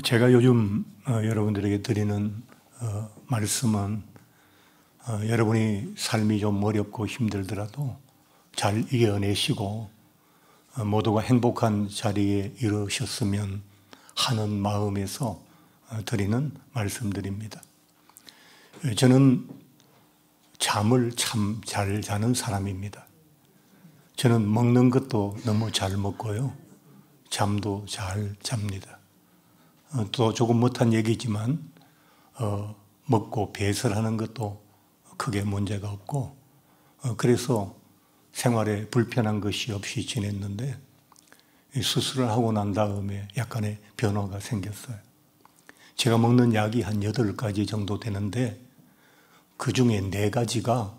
제가 요즘 여러분들에게 드리는 말씀은 여러분이 삶이 좀 어렵고 힘들더라도 잘 이겨내시고 모두가 행복한 자리에 이르셨으면 하는 마음에서 드리는 말씀들입니다. 저는 잠을 참 잘 자는 사람입니다. 저는 먹는 것도 너무 잘 먹고요. 잠도 잘 잡니다. 또 조금 못한 얘기지만 먹고 배설하는 것도 크게 문제가 없고 그래서 생활에 불편한 것이 없이 지냈는데 수술을 하고 난 다음에 약간의 변화가 생겼어요. 제가 먹는 약이 한 8가지 정도 되는데 그 중에 4가지가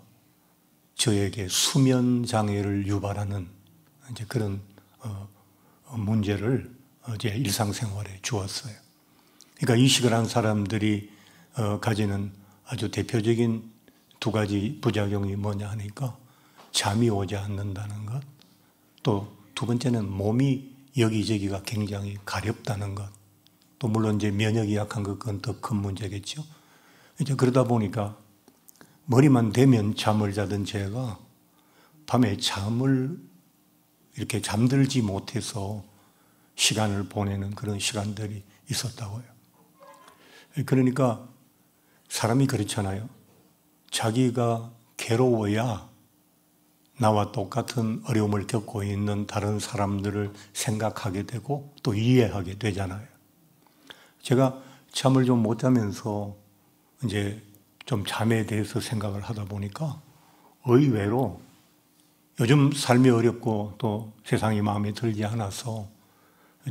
저에게 수면 장애를 유발하는 이제 그런 문제를 제 일상생활에 주었어요. 그러니까 이식을 한 사람들이 가지는 아주 대표적인 2가지 부작용이 뭐냐 하니까 잠이 오지 않는다는 것, 또 2번째는 몸이 여기저기가 굉장히 가렵다는 것, 또 물론 이제 면역이 약한 것 그건 더 큰 문제겠죠. 이제 그러다 보니까 머리만 대면 잠을 자던 제가 밤에 잠을 이렇게 잠들지 못해서 시간을 보내는 그런 시간들이 있었다고요. 그러니까 사람이 그렇잖아요. 자기가 괴로워야 나와 똑같은 어려움을 겪고 있는 다른 사람들을 생각하게 되고 또 이해하게 되잖아요. 제가 잠을 좀 못 자면서 이제 좀 잠에 대해서 생각을 하다 보니까 의외로 요즘 삶이 어렵고 또 세상이 마음에 들지 않아서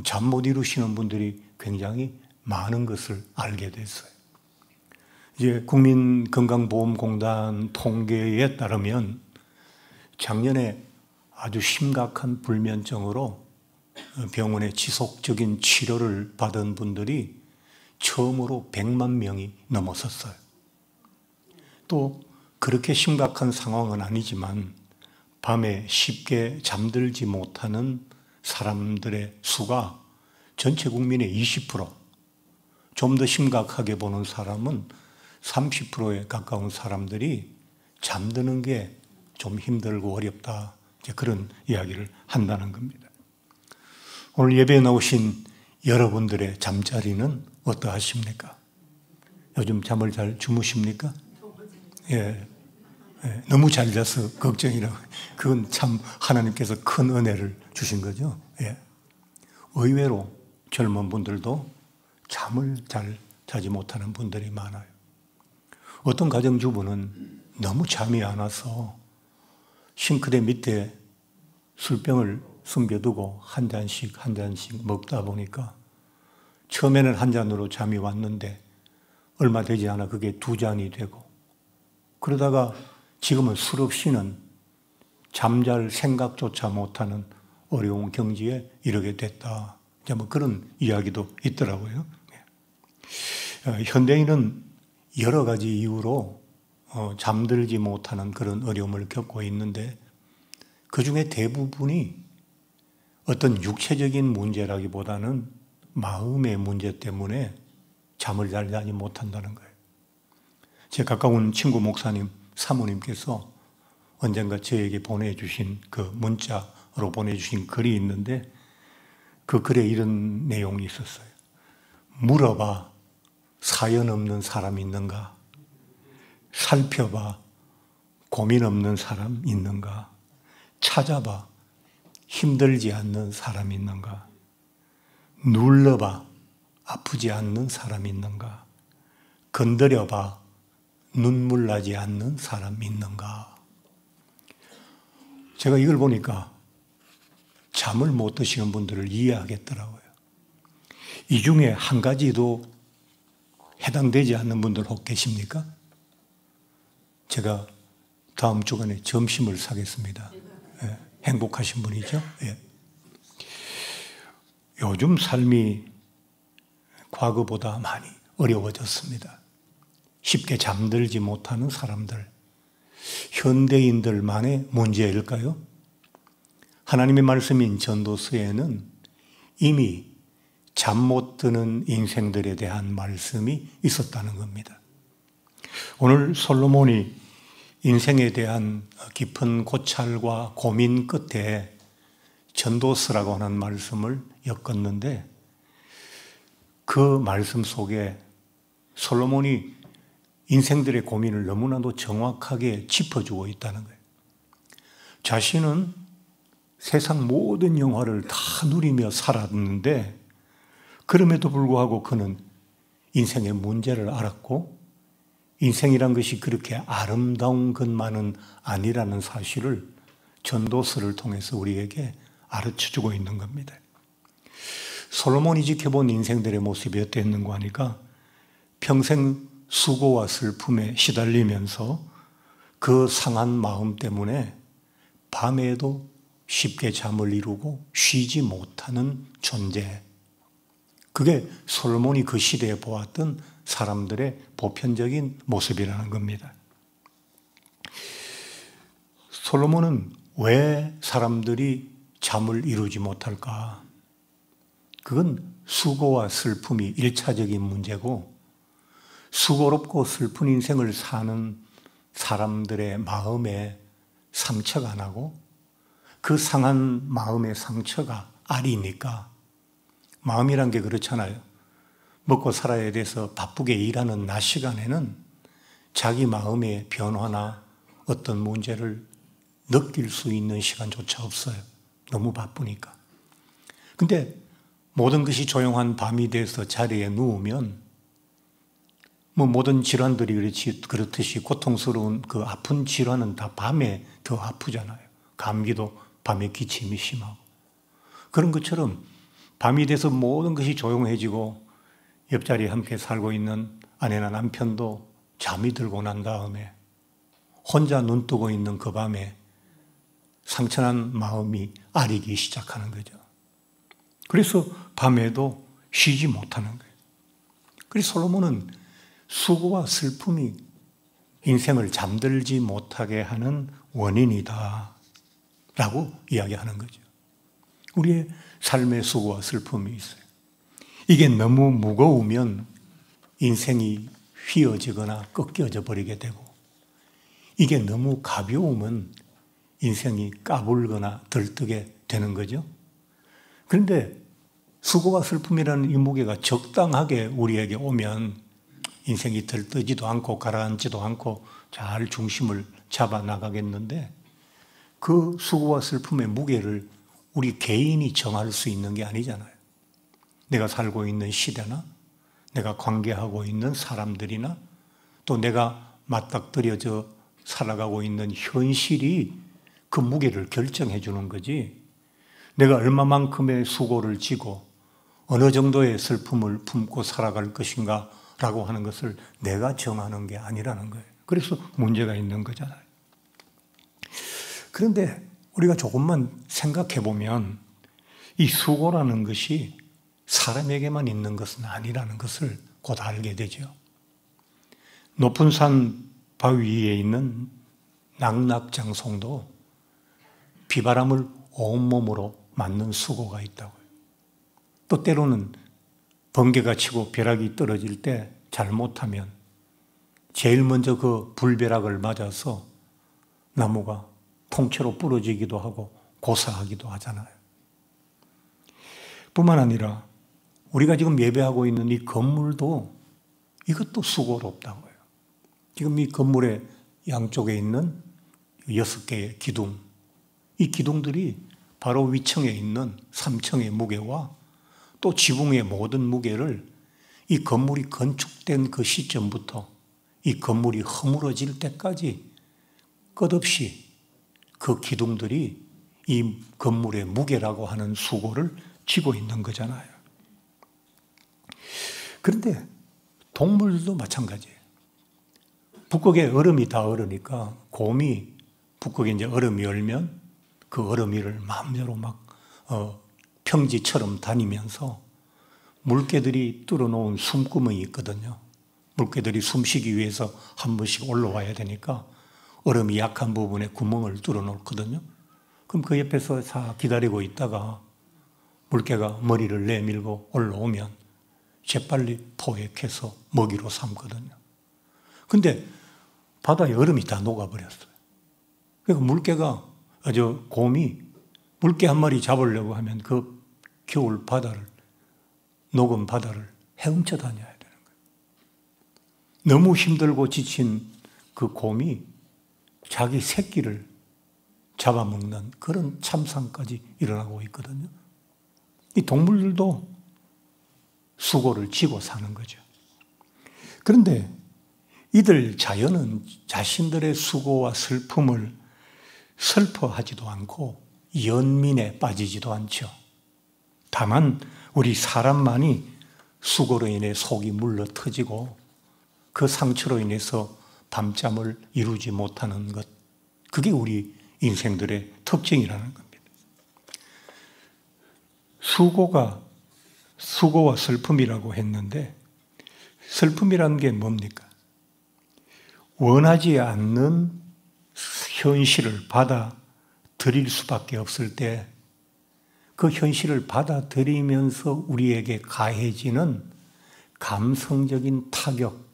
잠 못 이루시는 분들이 굉장히 많은 것을 알게 됐어요. 이제 국민건강보험공단 통계에 따르면 작년에 아주 심각한 불면증으로 병원에 지속적인 치료를 받은 분들이 처음으로 100만 명이 넘어섰어요. 또 그렇게 심각한 상황은 아니지만 밤에 쉽게 잠들지 못하는 사람들의 수가 전체 국민의 20%, 좀 더 심각하게 보는 사람은 30%에 가까운 사람들이 잠드는 게 좀 힘들고 어렵다. 이제 그런 이야기를 한다는 겁니다. 오늘 예배에 나오신 여러분들의 잠자리는 어떠하십니까? 요즘 잠을 잘 주무십니까? 예. 너무 잘 자서 걱정이라고. 그건 참 하나님께서 큰 은혜를 주신 거죠. 예. 의외로 젊은 분들도 잠을 잘 자지 못하는 분들이 많아요. 어떤 가정주부는 너무 잠이 안 와서 싱크대 밑에 술병을 숨겨두고 한 잔씩 먹다 보니까 처음에는 한 잔으로 잠이 왔는데 얼마 되지 않아 그게 2잔이 되고 그러다가 지금은 술 없이는 잠잘 생각조차 못하는 어려운 경지에 이르게 됐다. 뭐 그런 이야기도 있더라고요. 현대인은 여러 가지 이유로 잠들지 못하는 그런 어려움을 겪고 있는데 그 중에 대부분이 어떤 육체적인 문제라기보다는 마음의 문제 때문에 잠을 잘 자지 못한다는 거예요. 제 가까운 친구 목사님, 사모님께서 언젠가 저에게 보내주신 그 문자로 보내주신 글이 있는데 그 글에 이런 내용이 있었어요. 물어봐, 사연 없는 사람 있는가? 살펴봐, 고민 없는 사람 있는가? 찾아봐, 힘들지 않는 사람 있는가? 눌러봐, 아프지 않는 사람 있는가? 건드려봐, 눈물 나지 않는 사람 있는가? 제가 이걸 보니까 잠을 못 드시는 분들을 이해하겠더라고요. 이 중에 한 가지도 해당되지 않는 분들 혹 계십니까? 제가 다음 주간에 점심을 사겠습니다. 예, 행복하신 분이죠? 예. 요즘 삶이 과거보다 많이 어려워졌습니다. 쉽게 잠들지 못하는 사람들, 현대인들만의 문제일까요? 하나님의 말씀인 전도서에는 이미 잠 못 드는 인생들에 대한 말씀이 있었다는 겁니다. 오늘 솔로몬이 인생에 대한 깊은 고찰과 고민 끝에 전도서라고 하는 말씀을 엮었는데 그 말씀 속에 솔로몬이 인생들의 고민을 너무나도 정확하게 짚어주고 있다는 거예요. 자신은 세상 모든 영화를 다 누리며 살았는데 그럼에도 불구하고 그는 인생의 문제를 알았고 인생이란 것이 그렇게 아름다운 것만은 아니라는 사실을 전도서를 통해서 우리에게 가르쳐주고 있는 겁니다. 솔로몬이 지켜본 인생들의 모습이 어땠는가 하니까 평생 수고와 슬픔에 시달리면서 그 상한 마음 때문에 밤에도 쉽게 잠을 이루고 쉬지 못하는 존재. 그게 솔로몬이 그 시대에 보았던 사람들의 보편적인 모습이라는 겁니다. 솔로몬은 왜 사람들이 잠을 이루지 못할까? 그건 수고와 슬픔이 일차적인 문제고 수고롭고 슬픈 인생을 사는 사람들의 마음에 상처가 나고 그 상한 마음의 상처가 알이니까 마음이란 게 그렇잖아요. 먹고 살아야 돼서 바쁘게 일하는 낮 시간에는 자기 마음의 변화나 어떤 문제를 느낄 수 있는 시간조차 없어요. 너무 바쁘니까. 근데 모든 것이 조용한 밤이 돼서 자리에 누우면 모든 질환들이 그렇듯이 고통스러운 그 아픈 질환은 다 밤에 더 아프잖아요. 감기도 밤에 기침이 심하고. 그런 것처럼 밤이 돼서 모든 것이 조용해지고 옆자리에 함께 살고 있는 아내나 남편도 잠이 들고 난 다음에 혼자 눈 뜨고 있는 그 밤에 상처난 마음이 아리기 시작하는 거죠. 그래서 밤에도 쉬지 못하는 거예요. 그래서 솔로몬은 수고와 슬픔이 인생을 잠들지 못하게 하는 원인이다 라고 이야기하는 거죠. 우리의 삶의 수고와 슬픔이 있어요. 이게 너무 무거우면 인생이 휘어지거나 꺾여져 버리게 되고 이게 너무 가벼우면 인생이 까불거나 들뜨게 되는 거죠. 그런데 수고와 슬픔이라는 이 무게가 적당하게 우리에게 오면 인생이 들뜨지도 않고 가라앉지도 않고 잘 중심을 잡아 나가겠는데 그 수고와 슬픔의 무게를 우리 개인이 정할 수 있는 게 아니잖아요. 내가 살고 있는 시대나 내가 관계하고 있는 사람들이나 또 내가 맞닥뜨려져 살아가고 있는 현실이 그 무게를 결정해 주는 거지 내가 얼마만큼의 수고를 지고 어느 정도의 슬픔을 품고 살아갈 것인가 라고 하는 것을 내가 정하는 게 아니라는 거예요. 그래서 문제가 있는 거잖아요. 그런데 우리가 조금만 생각해 보면 이 수고라는 것이 사람에게만 있는 것은 아니라는 것을 곧 알게 되죠. 높은 산 바위 위에 있는 낙낙장송도 비바람을 온몸으로 맞는 수고가 있다고요. 또 때로는 번개가 치고 벼락이 떨어질 때 잘못하면 제일 먼저 그 불벼락을 맞아서 나무가 통째로 부러지기도 하고 고사하기도 하잖아요. 뿐만 아니라 우리가 지금 예배하고 있는 이 건물도 이것도 수고롭다고요. 지금 이 건물의 양쪽에 있는 6개의 기둥, 이 기둥들이 바로 위층에 있는 3층의 무게와 또 지붕의 모든 무게를 이 건물이 건축된 그 시점부터 이 건물이 허물어질 때까지 끝없이 그 기둥들이 이 건물의 무게라고 하는 수고를 지고 있는 거잖아요. 그런데 동물들도 마찬가지예요. 북극에 얼음이 다 얼으니까 곰이 북극에 이제 얼음이 얼면 그 얼음 위를 마음대로 막 평지처럼 다니면서 물개들이 뚫어놓은 숨구멍이 있거든요. 물개들이 숨쉬기 위해서 한 번씩 올라와야 되니까 얼음이 약한 부분에 구멍을 뚫어놓거든요. 그럼 그 옆에서 다 기다리고 있다가 물개가 머리를 내밀고 올라오면 재빨리 포획해서 먹이로 삼거든요. 근데 바다에 얼음이 다 녹아버렸어요. 그러니까 물개가, 곰이 물개 한 마리 잡으려고 하면 그 겨울 바다를, 녹은 바다를 헤엄쳐 다녀야 되는 거예요. 너무 힘들고 지친 그 곰이 자기 새끼를 잡아먹는 그런 참상까지 일어나고 있거든요. 이 동물들도 수고를 지고 사는 거죠. 그런데 이들 자연은 자신들의 수고와 슬픔을 슬퍼하지도 않고 연민에 빠지지도 않죠. 다만 우리 사람만이 수고로 인해 속이 물러 터지고 그 상처로 인해서 밤잠을 이루지 못하는 것, 그게 우리 인생들의 특징이라는 겁니다. 수고와 슬픔이라고 했는데, 슬픔이라는 게 뭡니까? 원하지 않는 현실을 받아들일 수밖에 없을 때 그 현실을 받아들이면서 우리에게 가해지는 감성적인 타격,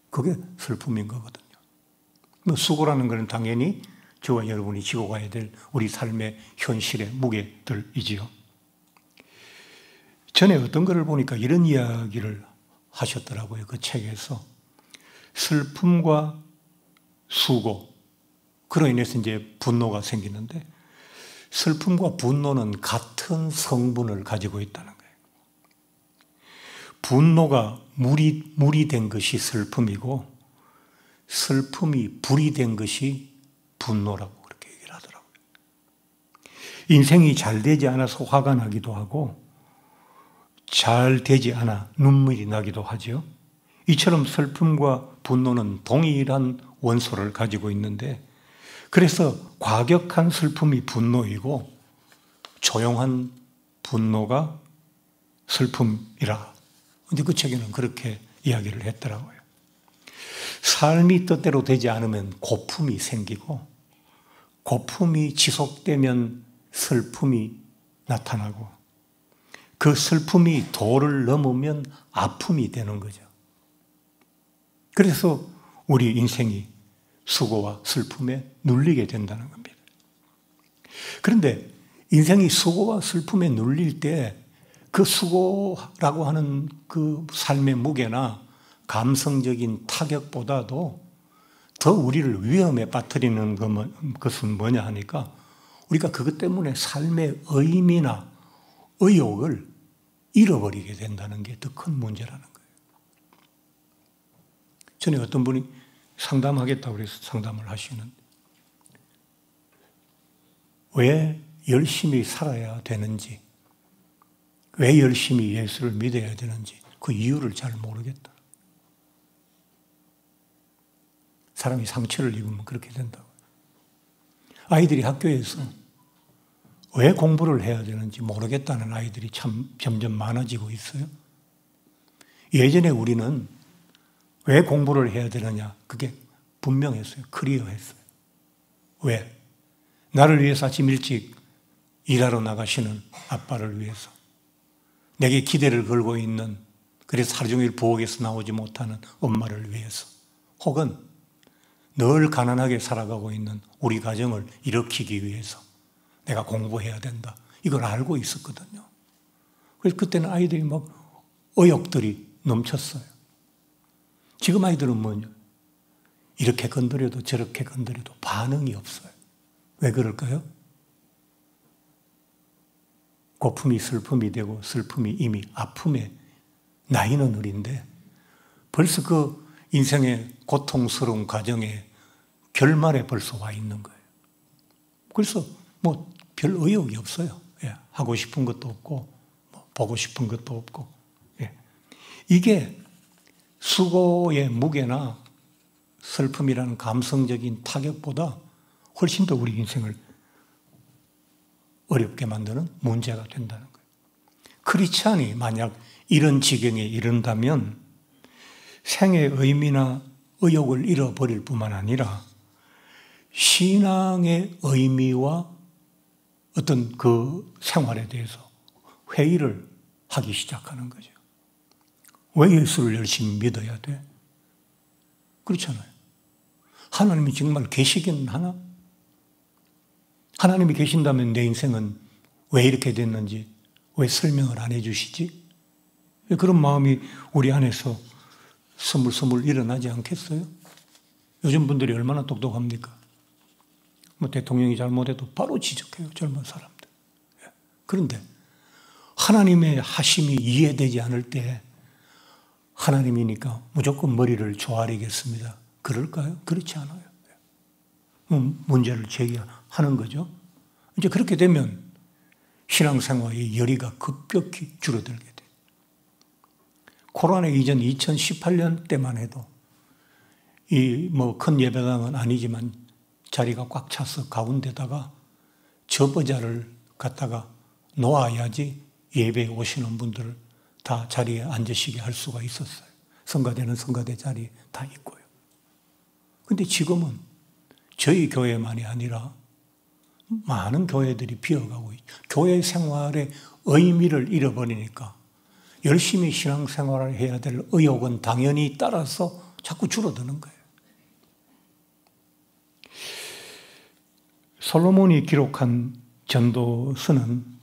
그게 슬픔인 거거든요. 수고라는 것은 당연히 저와 여러분이 지고 가야 될 우리 삶의 현실의 무게들이지요. 전에 어떤 것을 보니까 이런 이야기를 하셨더라고요. 그 책에서 슬픔과 수고, 그로 인해서 이제 분노가 생기는데, 슬픔과 분노는 같은 성분을 가지고 있다는 거예요. 분노가 물이 된 것이 슬픔이고, 슬픔이 불이 된 것이 분노라고 그렇게 얘기를 하더라고요. 인생이 잘 되지 않아서 화가 나기도 하고, 잘 되지 않아 눈물이 나기도 하죠. 이처럼 슬픔과 분노는 동일한 원소를 가지고 있는데, 그래서 과격한 슬픔이 분노이고 조용한 분노가 슬픔이라. 근데 그 책에는 그렇게 이야기를 했더라고요. 삶이 뜻대로 되지 않으면 고품이 생기고, 고품이 지속되면 슬픔이 나타나고, 그 슬픔이 도를 넘으면 아픔이 되는 거죠. 그래서 우리 인생이 수고와 슬픔에 눌리게 된다는 겁니다. 그런데 인생이 수고와 슬픔에 눌릴 때 그 수고라고 하는 그 삶의 무게나 감성적인 타격보다도 더 우리를 위험에 빠뜨리는 것은 뭐냐 하니까, 우리가 그것 때문에 삶의 의미나 의욕을 잃어버리게 된다는 게 더 큰 문제라는 거예요. 전에 어떤 분이 상담하겠다고 그래서 상담을 하시는데, 왜 열심히 살아야 되는지, 왜 열심히 예수를 믿어야 되는지 그 이유를 잘 모르겠다. 사람이 상처를 입으면 그렇게 된다고. 아이들이 학교에서 왜 공부를 해야 되는지 모르겠다는 아이들이 참 점점 많아지고 있어요. 예전에 우리는 왜 공부를 해야 되느냐, 그게 분명했어요. 클리어했어요. 왜? 나를 위해서 아침 일찍 일하러 나가시는 아빠를 위해서, 내게 기대를 걸고 있는, 그래서 하루 종일 부엌에서 나오지 못하는 엄마를 위해서, 혹은 늘 가난하게 살아가고 있는 우리 가정을 일으키기 위해서 내가 공부해야 된다, 이걸 알고 있었거든요. 그래서 그때는 아이들이 막 의욕들이 넘쳤어요. 지금 아이들은 뭐냐? 이렇게 건드려도 저렇게 건드려도 반응이 없어요. 왜 그럴까요? 고품이 슬픔이 되고 슬픔이 이미 아픔에 나이는 어린데 벌써 그 인생의 고통스러운 과정에 결말에 벌써 와 있는 거예요. 그래서 뭐 별 의욕이 없어요. 예, 하고 싶은 것도 없고, 보고 싶은 것도 없고. 예. 이게 수고의 무게나 슬픔이라는 감성적인 타격보다 훨씬 더 우리 인생을 어렵게 만드는 문제가 된다는 거예요. 크리스찬이 만약 이런 지경에 이른다면 생의 의미나 의욕을 잃어버릴 뿐만 아니라 신앙의 의미와 어떤 그 생활에 대해서 회의를 하기 시작하는 거죠. 왜 예수를 열심히 믿어야 돼? 그렇잖아요. 하나님이 정말 계시기는 하나? 하나님이 계신다면 내 인생은 왜 이렇게 됐는지 왜 설명을 안 해주시지? 그런 마음이 우리 안에서 스물스물 일어나지 않겠어요? 요즘 분들이 얼마나 똑똑합니까? 뭐 대통령이 잘못해도 바로 지적해요, 젊은 사람들. 그런데 하나님의 하심이 이해되지 않을 때 하나님이니까 무조건 머리를 조아리겠습니다. 그럴까요? 그렇지 않아요. 문제를 제기하는 거죠. 이제 그렇게 되면 신앙생활의 열의가 급격히 줄어들게 돼요. 코로나 이전 2018년 때만 해도 이 뭐 큰 예배당은 아니지만 자리가 꽉 차서 가운데다가 저보자를 갖다가 놓아야지 예배에 오시는 분들을 다 자리에 앉으시게 할 수가 있었어요. 성가대는 성가대 자리에 다 있고요. 근데 지금은 저희 교회만이 아니라 많은 교회들이 비어가고 있죠. 교회 생활의 의미를 잃어버리니까 열심히 신앙생활을 해야 될 의욕은 당연히 따라서 자꾸 줄어드는 거예요. 솔로몬이 기록한 전도서는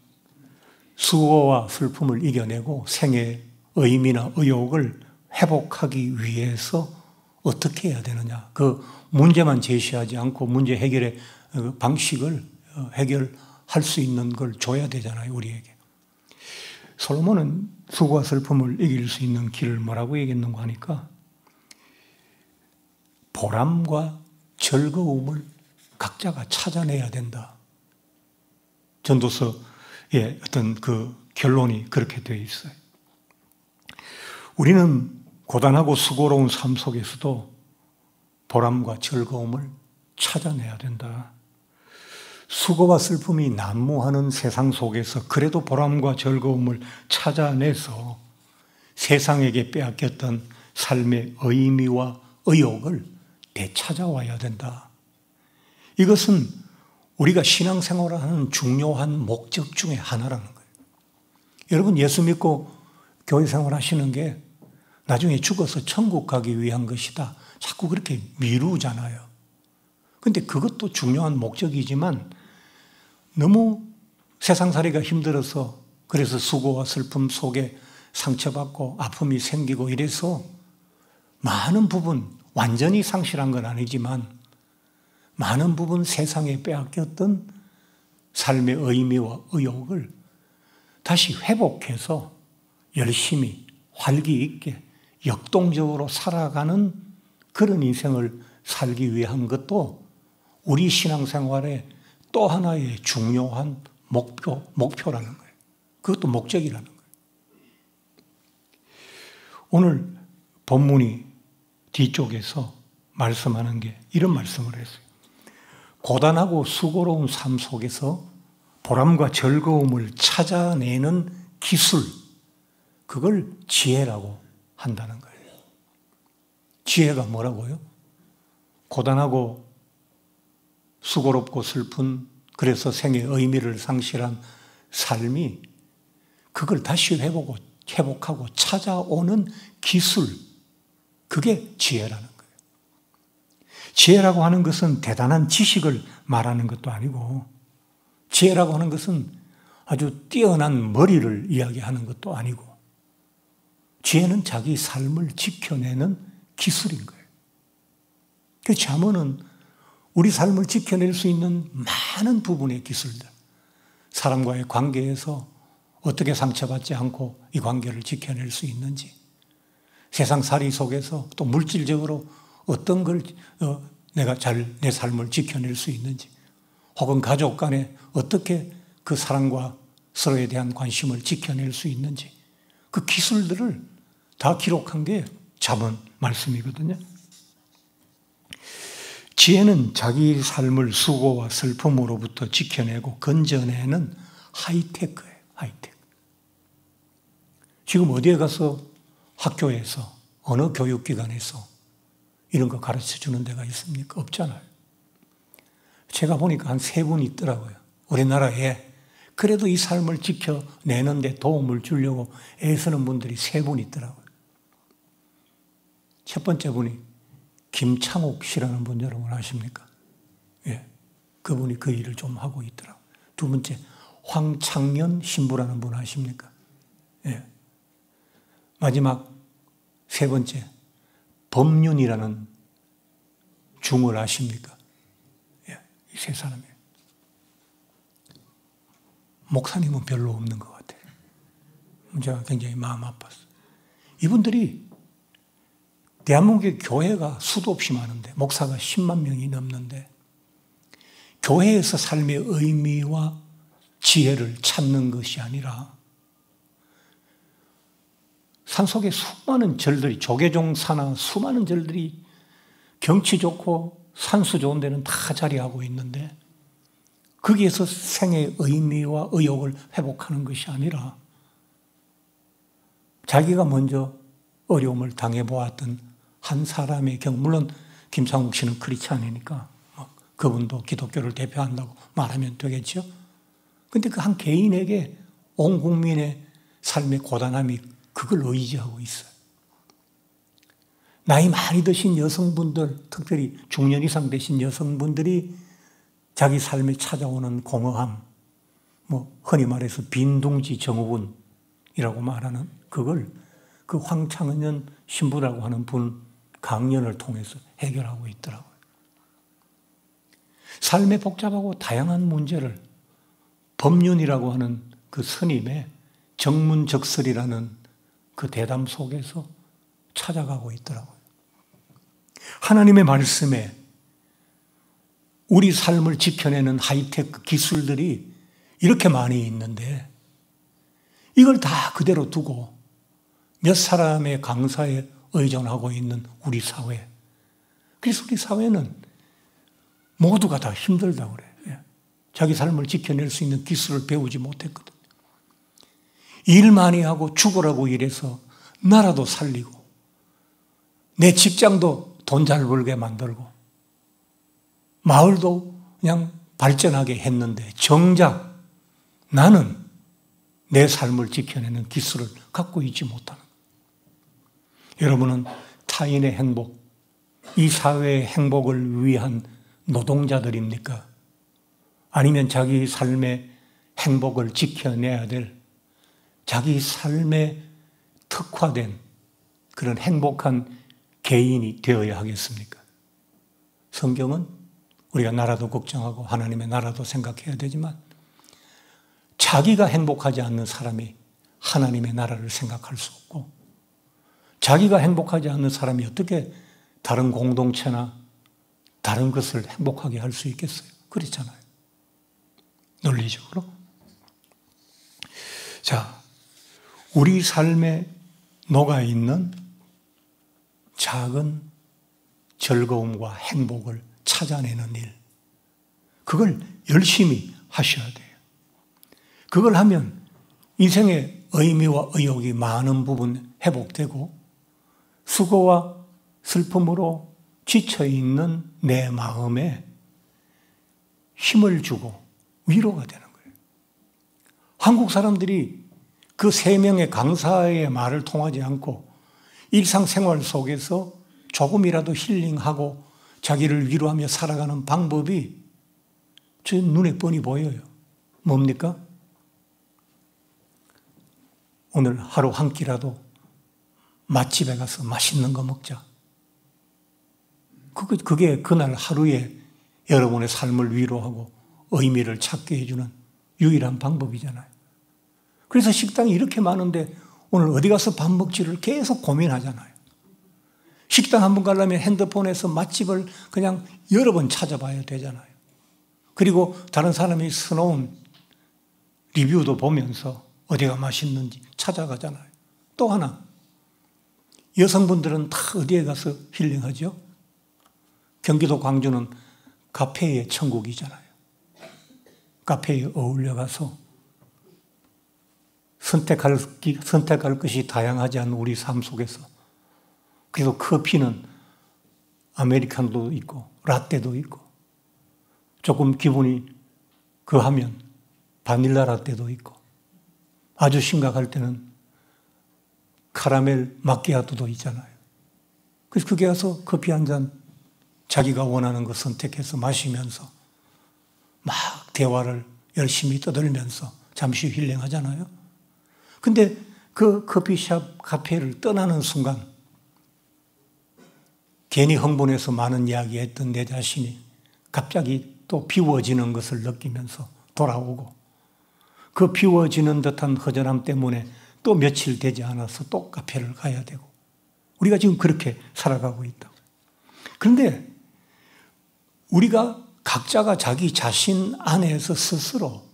수고와 슬픔을 이겨내고 생의 의미나 의욕을 회복하기 위해서 어떻게 해야 되느냐. 그 문제만 제시하지 않고 문제 해결의 방식을 해결할 수 있는 걸 줘야 되잖아요, 우리에게. 솔로몬은 수고와 슬픔을 이길 수 있는 길을 뭐라고 얘기했는가 하니까 보람과 즐거움을 각자가 찾아내야 된다. 전도서의 어떤 그 결론이 그렇게 되어 있어요. 우리는 고단하고 수고로운 삶 속에서도 보람과 즐거움을 찾아내야 된다. 수고와 슬픔이 난무하는 세상 속에서 그래도 보람과 즐거움을 찾아내서 세상에게 빼앗겼던 삶의 의미와 의욕을 되찾아와야 된다. 이것은 우리가 신앙생활을 하는 중요한 목적 중에 하나라는 거예요. 여러분, 예수 믿고 교회 생활 하시는 게 나중에 죽어서 천국 가기 위한 것이다. 자꾸 그렇게 미루잖아요. 근데 그것도 중요한 목적이지만 너무 세상살이가 힘들어서 그래서 수고와 슬픔 속에 상처받고 아픔이 생기고 이래서 많은 부분, 완전히 상실한 건 아니지만 많은 부분 세상에 빼앗겼던 삶의 의미와 의욕을 다시 회복해서 열심히 활기 있게 역동적으로 살아가는 그런 인생을 살기 위한 것도 우리 신앙생활의 또 하나의 중요한 목표라는 거예요. 그것도 목적이라는 거예요. 오늘 본문이 뒤쪽에서 말씀하는 게 이런 말씀을 했어요. 고단하고 수고로운 삶 속에서 보람과 즐거움을 찾아내는 기술, 그걸 지혜라고 한다는 거예요. 지혜가 뭐라고요? 고단하고 수고롭고 슬픈, 그래서 생의 의미를 상실한 삶이 그걸 다시 회복하고 찾아오는 기술, 그게 지혜라는 거예요. 지혜라고 하는 것은 대단한 지식을 말하는 것도 아니고, 지혜라고 하는 것은 아주 뛰어난 머리를 이야기하는 것도 아니고, 지혜는 자기 삶을 지켜내는 기술인 거예요. 그 잠언은 우리 삶을 지켜낼 수 있는 많은 부분의 기술들, 사람과의 관계에서 어떻게 상처받지 않고 이 관계를 지켜낼 수 있는지, 세상살이 속에서 또 물질적으로 어떤 걸 내가 잘 내 삶을 지켜낼 수 있는지, 혹은 가족 간에 어떻게 그 사랑과 서로에 대한 관심을 지켜낼 수 있는지, 그 기술들을 다 기록한 게 잠언 말씀이거든요. 지혜는 자기 삶을 수고와 슬픔으로부터 지켜내고 건져내는 하이테크예요. 하이테크. 지금 어디에 가서 학교에서 어느 교육기관에서 이런 거 가르쳐 주는 데가 있습니까? 없잖아요. 제가 보니까 한 3분 있더라고요. 우리나라에 그래도 이 삶을 지켜내는데 도움을 주려고 애쓰는 분들이 세 분 있더라고요. 첫 번째 분이 김창옥 씨라는 분 여러분 아십니까? 예, 그분이 그 일을 좀 하고 있더라고요. 두 번째 황창년 신부라는 분 아십니까? 예. 마지막 세 번째 법륜이라는 중을 아십니까? 예, 이 세 사람이에요. 목사님은 별로 없는 것 같아요. 제가 굉장히 마음 아팠어요. 이분들이 대한민국의 교회가 수도 없이 많은데 목사가 10만 명이 넘는데 교회에서 삶의 의미와 지혜를 찾는 것이 아니라 산속에 수많은 절들이 조계종사나 수많은 절들이 경치 좋고 산수 좋은 데는 다 자리하고 있는데 거기에서 생의 의미와 의욕을 회복하는 것이 아니라 자기가 먼저 어려움을 당해보았던 한 사람의 경우, 물론 김창욱 씨는 크리스찬이니까 그분도 기독교를 대표한다고 말하면 되겠죠. 그런데 그 한 개인에게 온 국민의 삶의 고단함이 그걸 의지하고 있어요. 나이 많이 드신 여성분들, 특별히 중년 이상 되신 여성분들이 자기 삶에 찾아오는 공허함, 흔히 말해서 빈둥지 증후군이라고 말하는 그걸 그 황창년 신부라고 하는 분 강연을 통해서 해결하고 있더라고요. 삶의 복잡하고 다양한 문제를 법륜이라고 하는 그 스님의 정문적설이라는 그 대담 속에서 찾아가고 있더라고요. 하나님의 말씀에 우리 삶을 지켜내는 하이테크 기술들이 이렇게 많이 있는데 이걸 다 그대로 두고 몇 사람의 강사에 의존하고 있는 우리 사회. 그래서 우리 사회는 모두가 다 힘들다고 그래요. 자기 삶을 지켜낼 수 있는 기술을 배우지 못했거든요. 일 많이 하고 죽으라고 일해서 나라도 살리고 내 직장도 돈 잘 벌게 만들고 마을도 그냥 발전하게 했는데 정작 나는 내 삶을 지켜내는 기술을 갖고 있지 못하는 거예요. 여러분은 타인의 행복, 이 사회의 행복을 위한 노동자들입니까? 아니면 자기 삶의 행복을 지켜내야 될 자기 삶에 특화된 그런 행복한 개인이 되어야 하겠습니까? 성경은 우리가 나라도 걱정하고 하나님의 나라도 생각해야 되지만 자기가 행복하지 않는 사람이 하나님의 나라를 생각할 수 없고 자기가 행복하지 않는 사람이 어떻게 다른 공동체나 다른 것을 행복하게 할 수 있겠어요? 그렇잖아요. 논리적으로. 자, 우리 삶에 녹아있는 작은 즐거움과 행복을 찾아내는 일, 그걸 열심히 하셔야 돼요. 그걸 하면 인생의 의미와 의욕이 많은 부분 회복되고 수고와 슬픔으로 지쳐있는 내 마음에 힘을 주고 위로가 되는 거예요. 한국 사람들이 그 세 명의 강사의 말을 통하지 않고 일상생활 속에서 조금이라도 힐링하고 자기를 위로하며 살아가는 방법이 제 눈에 뻔히 보여요. 뭡니까? 오늘 하루 한 끼라도 맛집에 가서 맛있는 거 먹자. 그게 그날 하루에 여러분의 삶을 위로하고 의미를 찾게 해주는 유일한 방법이잖아요. 그래서 식당이 이렇게 많은데 오늘 어디 가서 밥 먹지를 계속 고민하잖아요. 식당 한 번 가려면 핸드폰에서 맛집을 그냥 여러 번 찾아봐야 되잖아요. 그리고 다른 사람이 써놓은 리뷰도 보면서 어디가 맛있는지 찾아가잖아요. 또 하나, 여성분들은 다 어디에 가서 힐링하죠? 경기도 광주는 카페의 천국이잖아요. 카페에 어울려가서 선택할 것이 다양하지 않은 우리 삶 속에서 그래서 커피는 아메리카노도 있고 라떼도 있고 조금 기분이 그하면 바닐라 라떼도 있고, 아주 심각할 때는 카라멜 마키아토도 있잖아요. 그래서 그게 와서 커피 한 잔 자기가 원하는 거 선택해서 마시면서 막 대화를 열심히 떠들면서 잠시 힐링하잖아요. 근데 그 커피숍 카페를 떠나는 순간 괜히 흥분해서 많은 이야기했던 내 자신이 갑자기 또 비워지는 것을 느끼면서 돌아오고, 그 비워지는 듯한 허전함 때문에 또 며칠 되지 않아서 또 카페를 가야 되고, 우리가 지금 그렇게 살아가고 있다고. 그런데 우리가 각자가 자기 자신 안에서 스스로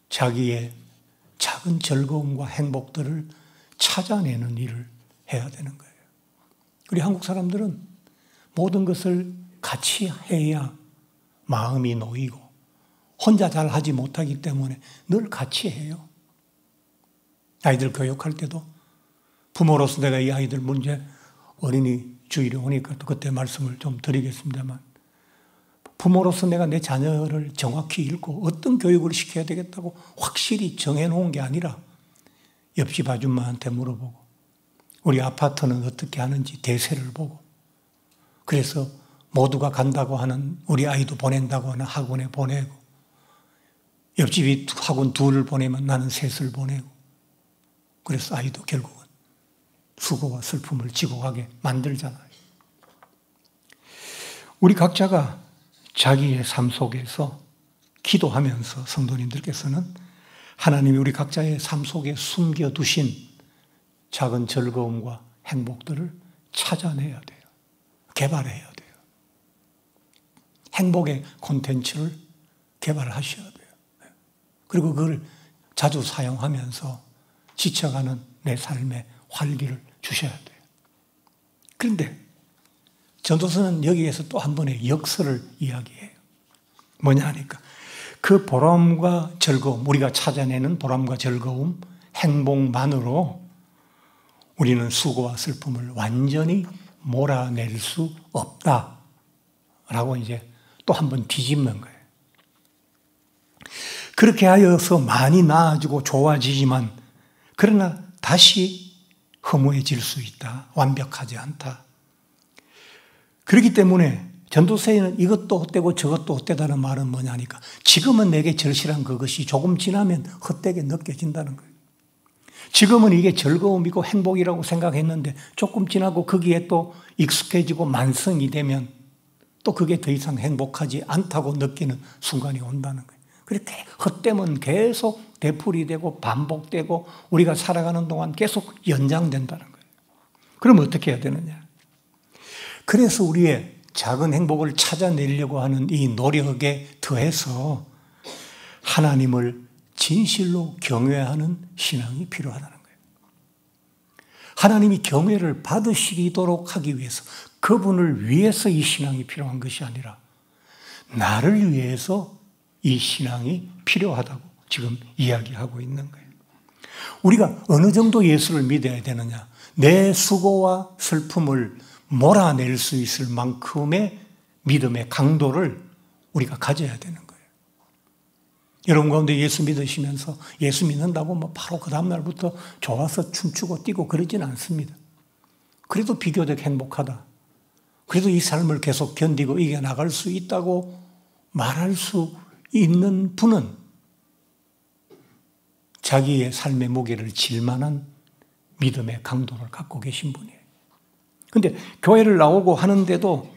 자기의 작은 즐거움과 행복들을 찾아내는 일을 해야 되는 거예요. 우리 한국 사람들은 모든 것을 같이 해야 마음이 놓이고, 혼자 잘 하지 못하기 때문에 늘 같이 해요. 아이들 교육할 때도 부모로서 내가 이 아이들 문제 어린이 주일에 오니까 또 그때 말씀을 좀 드리겠습니다만, 부모로서 내가 내 자녀를 정확히 읽고 어떤 교육을 시켜야 되겠다고 확실히 정해놓은 게 아니라 옆집 아줌마한테 물어보고, 우리 아파트는 어떻게 하는지 대세를 보고, 그래서 모두가 간다고 하는 우리 아이도 보낸다고 하는 학원에 보내고, 옆집이 학원 2를 보내면 나는 3을 보내고, 그래서 아이도 결국은 수고와 슬픔을 지고 가게 만들잖아요. 우리 각자가 자기의 삶 속에서 기도하면서 성도님들께서는 하나님이 우리 각자의 삶 속에 숨겨두신 작은 즐거움과 행복들을 찾아내야 돼요. 개발해야 돼요. 행복의 콘텐츠를 개발하셔야 돼요. 그리고 그걸 자주 사용하면서 지쳐가는 내 삶에 활기를 주셔야 돼요. 그런데 전도서는 여기에서 또 한 번의 역설을 이야기해요. 뭐냐 하니까 그 보람과 즐거움, 우리가 찾아내는 보람과 즐거움, 행복만으로 우리는 수고와 슬픔을 완전히 몰아낼 수 없다라고 이제 또 한 번 뒤집는 거예요. 그렇게 하여서 많이 나아지고 좋아지지만, 그러나 다시 허무해질 수 있다. 완벽하지 않다. 그렇기 때문에 전도서에는 이것도 헛되고 저것도 헛되다는 말은 뭐냐니까, 지금은 내게 절실한 그것이 조금 지나면 헛되게 느껴진다는 거예요. 지금은 이게 즐거움이고 행복이라고 생각했는데 조금 지나고 거기에 또 익숙해지고 만성이 되면 또 그게 더 이상 행복하지 않다고 느끼는 순간이 온다는 거예요. 그렇게 헛됨은 계속 되풀이되고 반복되고 우리가 살아가는 동안 계속 연장된다는 거예요. 그럼 어떻게 해야 되느냐? 그래서 우리의 작은 행복을 찾아내려고 하는 이 노력에 더해서 하나님을 진실로 경외하는 신앙이 필요하다는 거예요. 하나님이 경외를 받으시도록 하기 위해서, 그분을 위해서 이 신앙이 필요한 것이 아니라 나를 위해서 이 신앙이 필요하다고 지금 이야기하고 있는 거예요. 우리가 어느 정도 예수를 믿어야 되느냐? 내 수고와 슬픔을 몰아낼 수 있을 만큼의 믿음의 강도를 우리가 가져야 되는 거예요. 여러분 가운데 예수 믿으시면서 예수 믿는다고 뭐 바로 그 다음날부터 좋아서 춤추고 뛰고 그러진 않습니다. 그래도 비교적 행복하다. 그래도 이 삶을 계속 견디고 이겨나갈 수 있다고 말할 수 있는 분은 자기의 삶의 무게를 질 만한 믿음의 강도를 갖고 계신 분이에요. 근데 교회를 나오고 하는데도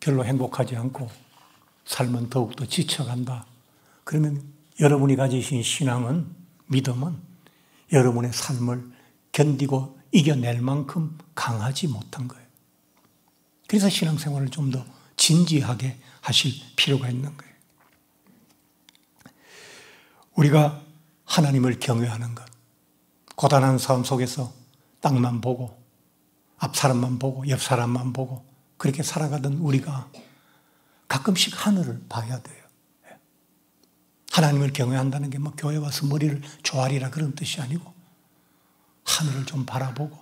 별로 행복하지 않고 삶은 더욱더 지쳐간다. 그러면 여러분이 가지신 신앙은, 믿음은 여러분의 삶을 견디고 이겨낼 만큼 강하지 못한 거예요. 그래서 신앙생활을 좀 더 진지하게 하실 필요가 있는 거예요. 우리가 하나님을 경외하는 것, 고단한 삶 속에서 땅만 보고 앞 사람만 보고 옆 사람만 보고 그렇게 살아가던 우리가 가끔씩 하늘을 봐야 돼요. 하나님을 경외한다는 게 뭐 교회 와서 머리를 조아리라 그런 뜻이 아니고, 하늘을 좀 바라보고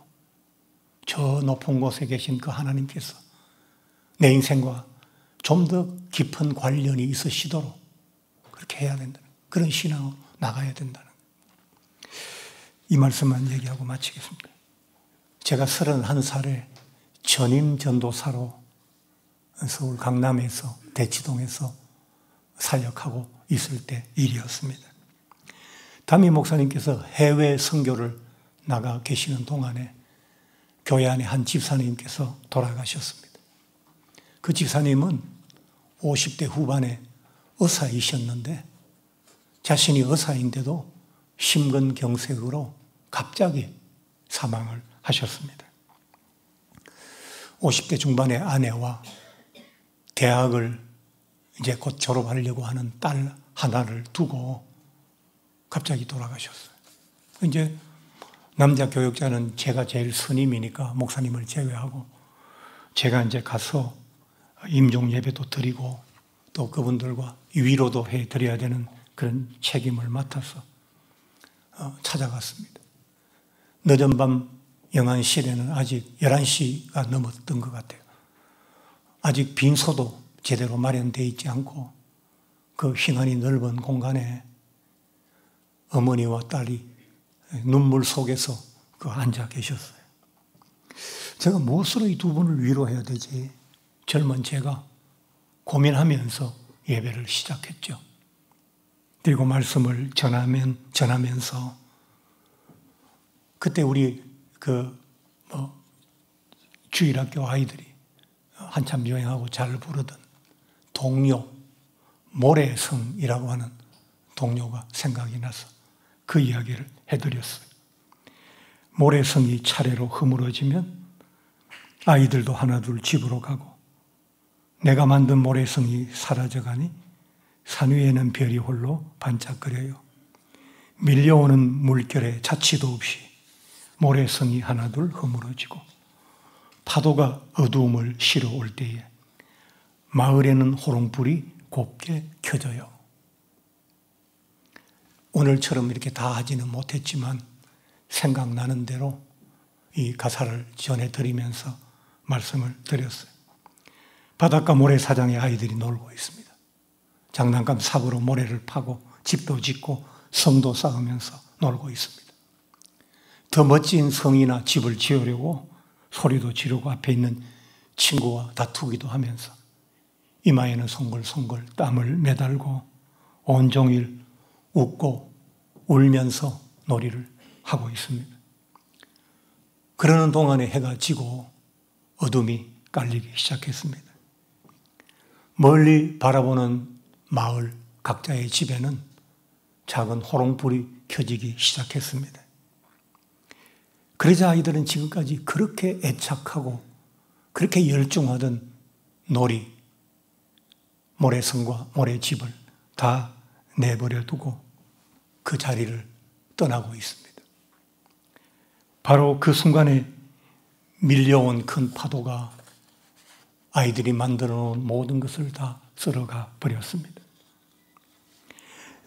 저 높은 곳에 계신 그 하나님께서 내 인생과 좀 더 깊은 관련이 있으시도록 그렇게 해야 된다는 그런 신앙으로 나가야 된다는 이 말씀만 얘기하고 마치겠습니다. 제가 31살에 전임 전도사로 서울 강남에서 대치동에서 사역하고 있을 때 일이었습니다. 담임 목사님께서 해외 선교를 나가 계시는 동안에 교회 안에 한 집사님께서 돌아가셨습니다. 그 집사님은 50대 후반에 의사이셨는데 자신이 의사인데도 심근경색으로 갑자기 사망을 하셨습니다. 50대 중반의 아내와 대학을 이제 곧 졸업하려고 하는 딸 하나를 두고 갑자기 돌아가셨어요. 이제 남자 교역자는 제가 제일 스님이니까 목사님을 제외하고 제가 이제 가서 임종 예배도 드리고 또 그분들과 위로도 해드려야 되는 그런 책임을 맡아서 찾아갔습니다. 늦은 밤 영안실에는 아직 11시가 넘었던 것 같아요. 아직 빈소도 제대로 마련되어 있지 않고 그 휘난이 넓은 공간에 어머니와 딸이 눈물 속에서 앉아 계셨어요. 제가 무엇으로 이 두 분을 위로해야 되지? 젊은 제가 고민하면서 예배를 시작했죠. 그리고 말씀을 전하면서 그때 우리 주일학교 아이들이 한참 유행하고 잘 부르던 동요, 모래성이라고 하는 동요가 생각이 나서 그 이야기를 해드렸어요. 모래성이 차례로 허물어지면 아이들도 하나둘 집으로 가고 내가 만든 모래성이 사라져가니 산 위에는 별이 홀로 반짝거려요. 밀려오는 물결에 자취도 없이 모래성이 하나둘 허물어지고 파도가 어두움을 실어 올 때에 마을에는 호롱불이 곱게 켜져요. 오늘처럼 이렇게 다 하지는 못했지만 생각나는 대로 이 가사를 전해드리면서 말씀을 드렸어요. 바닷가 모래사장에 아이들이 놀고 있습니다. 장난감 삽으로 모래를 파고 집도 짓고 성도 쌓으면서 놀고 있습니다. 더 멋진 성이나 집을 지으려고 소리도 지르고 앞에 있는 친구와 다투기도 하면서 이마에는 송글송글 땀을 매달고 온종일 웃고 울면서 놀이를 하고 있습니다. 그러는 동안에 해가 지고 어둠이 깔리기 시작했습니다. 멀리 바라보는 마을 각자의 집에는 작은 호롱불이 켜지기 시작했습니다. 그러자 아이들은 지금까지 그렇게 애착하고 그렇게 열중하던 놀이, 모래성과 모래집을 다 내버려 두고 그 자리를 떠나고 있습니다. 바로 그 순간에 밀려온 큰 파도가 아이들이 만들어 놓은 모든 것을 다 쓸어가 버렸습니다.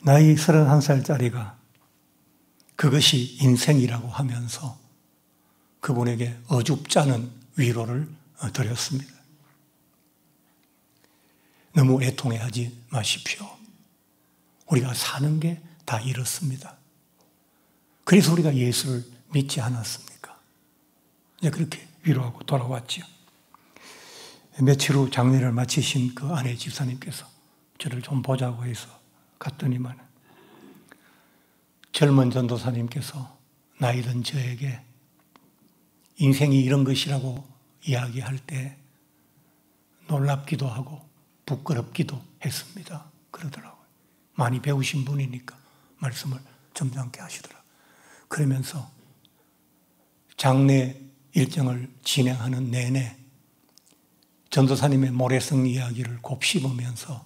나이 31살짜리가 그것이 인생이라고 하면서 그분에게 어줍잖은 위로를 드렸습니다. 너무 애통해하지 마십시오. 우리가 사는 게 다 이렇습니다. 그래서 우리가 예수를 믿지 않았습니까? 이제 그렇게 위로하고 돌아왔지요. 며칠 후 장례를 마치신 그 아내 집사님께서 저를 좀 보자고 해서 갔더니만 젊은 전도사님께서 나이 든 저에게 인생이 이런 것이라고 이야기할 때 놀랍기도 하고 부끄럽기도 했습니다. 그러더라고요. 많이 배우신 분이니까 말씀을 점잖게 하시더라고요. 그러면서 장례 일정을 진행하는 내내 전도사님의 모래성 이야기를 곱씹으면서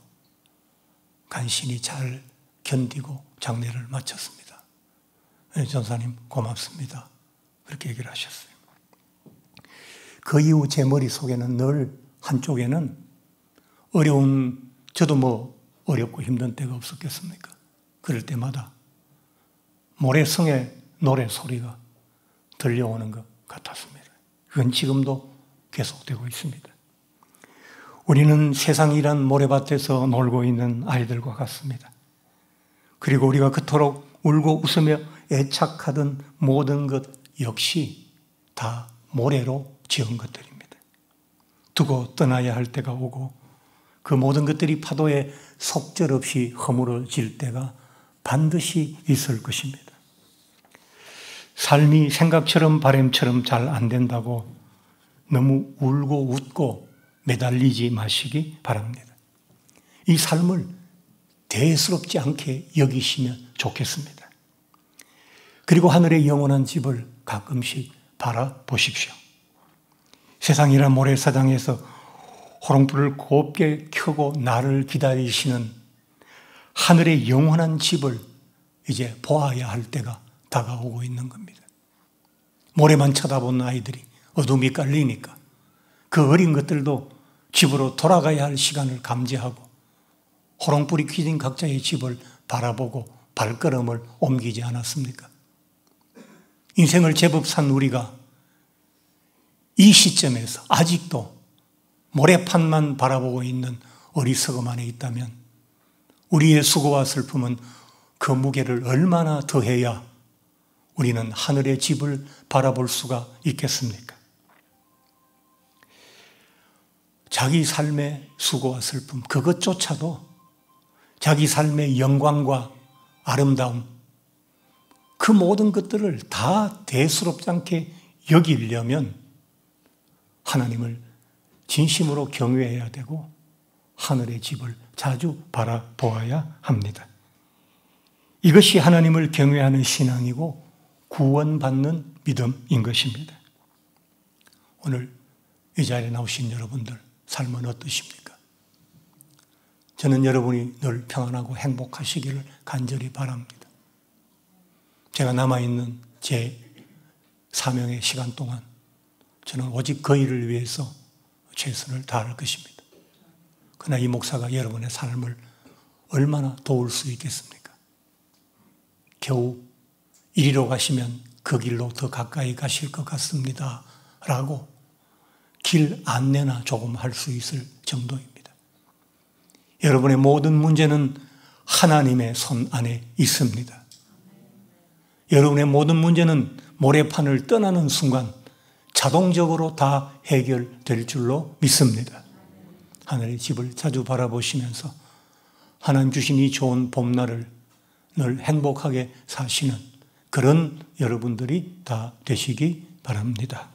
간신히 잘 견디고 장례를 마쳤습니다. 전도사님 고맙습니다. 그렇게 얘기를 하셨어요. 그 이후 제 머릿속에는 늘 한쪽에는 저도 어렵고 힘든 때가 없었겠습니까? 그럴 때마다 모래성의 노래 소리가 들려오는 것 같았습니다. 그건 지금도 계속되고 있습니다. 우리는 세상이란 모래밭에서 놀고 있는 아이들과 같습니다. 그리고 우리가 그토록 울고 웃으며 애착하던 모든 것 역시 다 모래로 지은 것들입니다. 두고 떠나야 할 때가 오고 그 모든 것들이 파도에 속절없이 허물어질 때가 반드시 있을 것입니다. 삶이 생각처럼 바람처럼 잘 안 된다고 너무 울고 웃고 매달리지 마시기 바랍니다. 이 삶을 대수롭지 않게 여기시면 좋겠습니다. 그리고 하늘의 영원한 집을 가끔씩 바라보십시오. 세상이란 모래사장에서 호롱불을 곱게 켜고 나를 기다리시는 하늘의 영원한 집을 이제 보아야 할 때가 다가오고 있는 겁니다. 모래만 쳐다본 아이들이 어둠이 깔리니까 그 어린 것들도 집으로 돌아가야 할 시간을 감지하고 호롱불이 켜진 각자의 집을 바라보고 발걸음을 옮기지 않았습니까? 인생을 제법 산 우리가 이 시점에서 아직도 모래판만 바라보고 있는 어리석음 안에 있다면 우리의 수고와 슬픔은 그 무게를 얼마나 더해야 우리는 하늘의 집을 바라볼 수가 있겠습니까? 자기 삶의 수고와 슬픔, 그것조차도 자기 삶의 영광과 아름다움, 그 모든 것들을 다 대수롭지 않게 여기려면 하나님을 진심으로 경외해야 되고 하늘의 집을 자주 바라보아야 합니다. 이것이 하나님을 경외하는 신앙이고 구원받는 믿음인 것입니다. 오늘 이 자리에 나오신 여러분들 삶은 어떠십니까? 저는 여러분이 늘 평안하고 행복하시기를 간절히 바랍니다. 제가 남아있는 제 사명의 시간 동안 저는 오직 그 일을 위해서 최선을 다할 것입니다. 그러나 이 목사가 여러분의 삶을 얼마나 도울 수 있겠습니까? 겨우 이리로 가시면 그 길로 더 가까이 가실 것 같습니다 라고 길 안내나 조금 할 수 있을 정도입니다. 여러분의 모든 문제는 하나님의 손 안에 있습니다. 여러분의 모든 문제는 모래판을 떠나는 순간 자동적으로 다 해결될 줄로 믿습니다. 하늘의 집을 자주 바라보시면서 하나님 주신 이 좋은 봄날을 늘 행복하게 사시는 그런 여러분들이 다 되시기 바랍니다.